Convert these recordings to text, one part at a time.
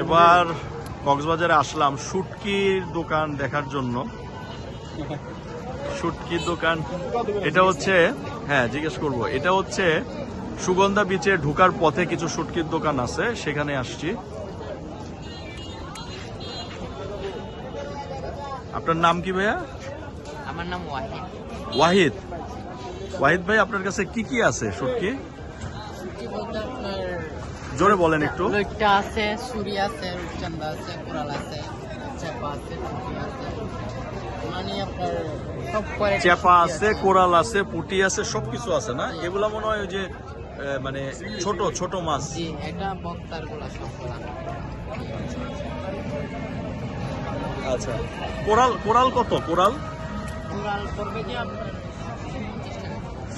এবার কক্সবাজারে আসলাম শুটকির দোকান দেখার জন্য। শুটকির দোকান এটা হচ্ছে, হ্যাঁ জিজ্ঞেস করব, এটা হচ্ছে সুগন্ধা বিচে ঢোকার পথে কিছু শুটকির দোকান আছে, সেখানে আসছি। আপনার নাম কি ভাইয়া? আমার নাম ওয়াহিদ। ওয়াহিদ। ওয়াহিদ ভাই, আপনার কাছে কি কি আছে শুটকি? কি বলতে আপনার জোরে বলেন একটু। লইট্টা আছে, সুরি আছে, রূপচাঁদা আছে, কোরাল আছে, চেপা আছে, পুঁটি আছে, মানে আপনার সব কোয়ালিটি চেপা আছে, কোরাল আছে, পুঁটি আছে, সবকিছু আছে না? এগুলা মনে হয় ওই যে মানে ছোট ছোট মাছ। জি, এটা বক্তার গুলা সবগুলা। আচ্ছা, কোরাল কোরাল কত? কোরাল কোরাল পড়বে যে আপনার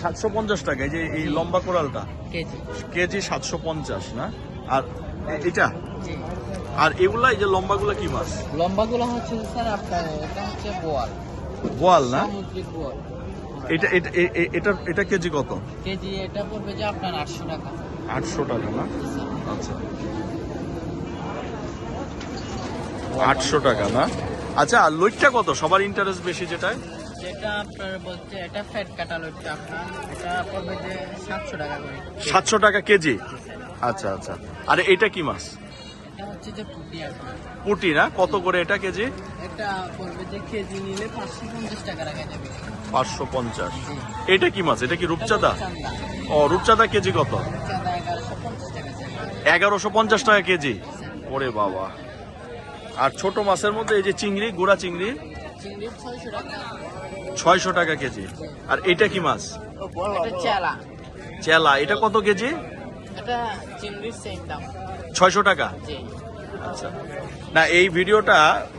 750 টাকা। এই যে এই লম্বা কোরালটা কেজি। কেজি 750 না? আর এটা, জি, আর এগুলা এই যে লম্বাগুলা কি মাছ? লম্বাগুলো হচ্ছে স্যার আপনার, এটা হচ্ছে বোয়াল, বোয়াল না? সামুদ্রিক বোয়াল। এটা এটা এটা এটা কেজি কত? কেজি এটা পড়বে যে আপনার 800 টাকা। 800 টাকা না? জি, স্যার। আচ্ছা, 800 টাকা না? আচ্ছা, আর লইট্টা কত? সবার ইন্টারেস্ট বেশি যেটায়। যেটা আপনার বলছে এটা ফ্যাট কাটা লইট্টা আপনার, এটা পড়বে যে 700 টাকা করে। 700 টাকা কেজি? জি, স্যার। আচ্ছা আচ্ছা। আর এটা কি মাছ? এটা হচ্ছে যে পুঁটি আপনার, পুঁটি না? কত করে এটা কেজি? এটা পড়বে যে কেজি নিলে 550 টাকা রাখা যাবে। 550। জি। এটা কি মাছ? এটা কি রূপচাঁদা? চান্দা। ও, রূপচাঁদা কেজি কত? চান্দা 1150 টাকা স্যার। 1150 টাকা কেজি? ওরে বাবা। আর ছোট মাছের মধ্যে এই যে চিংড়ি, গুড়া চিংড়ি, চিংড়ি 600 টাকা। 600 টাকা কেজি। আর এটা কি মাছ? এটা চেলা। চেলা, এটা কত কেজি? এটা চিংড়ির সেম দাম। 600 টাকা? জি। আচ্ছা। না, এই ভিডিওটা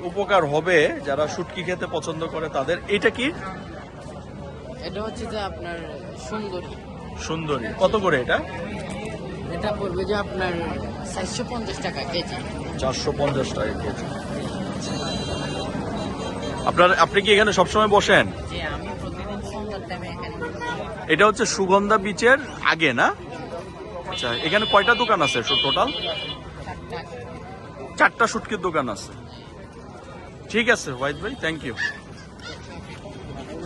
উপকার হবে যারা শুটকি খেতে পছন্দ করে তাদের। এটা কি? এটা হচ্ছে যে আপনার সুন্দরী। সুন্দরী। কত করে এটা? এটা পড়বে যে আপনার 450 টাকা কেজি। 450 টাকা কেজি। আপনি কি এখানে সবসময় বসেন? জি, আমি প্রতিদিন সন্ধ্যার টাইমে এখানে বসি। এটা হচ্ছে সুগন্ধা বিচের আগে না? আচ্ছা, এখানে কয়টা দোকান আছে টোটাল? 4টা। 4টা শুটকির দোকান আছে। ঠিক আছে ওয়াহিদ ভাই, থ্যাংক ইউ।